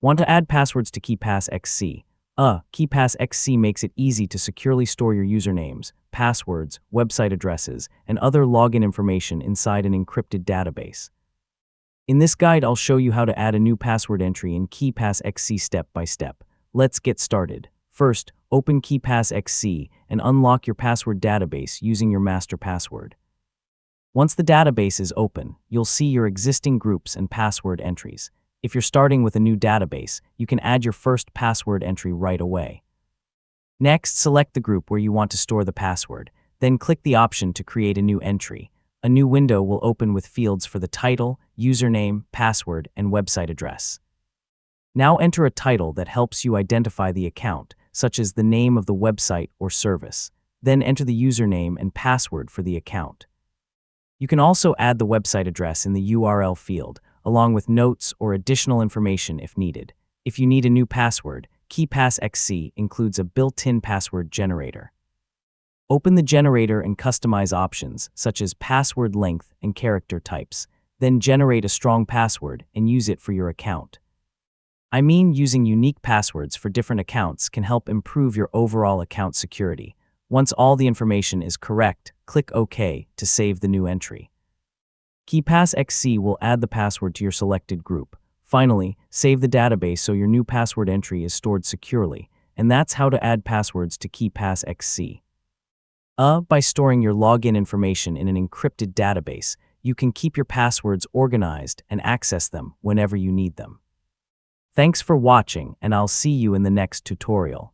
Want to add passwords to KeePassXC? KeePassXC makes it easy to securely store your usernames, passwords, website addresses, and other login information inside an encrypted database. In this guide, I'll show you how to add a new password entry in KeePassXC step by step. Let's get started. First, open KeePassXC and unlock your password database using your master password. Once the database is open, you'll see your existing groups and password entries. If you're starting with a new database, you can add your first password entry right away. Next, select the group where you want to store the password, then click the option to create a new entry. A new window will open with fields for the title, username, password, and website address. Now enter a title that helps you identify the account, such as the name of the website or service. Then enter the username and password for the account. You can also add the website address in the URL field, along with notes or additional information if needed. If you need a new password, KeePassXC includes a built-in password generator. Open the generator and customize options such as password length and character types. Then generate a strong password and use it for your account. I mean, using unique passwords for different accounts can help improve your overall account security. Once all the information is correct, click OK to save the new entry. KeePassXC will add the password to your selected group. Finally, save the database so your new password entry is stored securely. And that's how to add passwords to KeePassXC. By storing your login information in an encrypted database, you can keep your passwords organized and access them whenever you need them. Thanks for watching, and I'll see you in the next tutorial.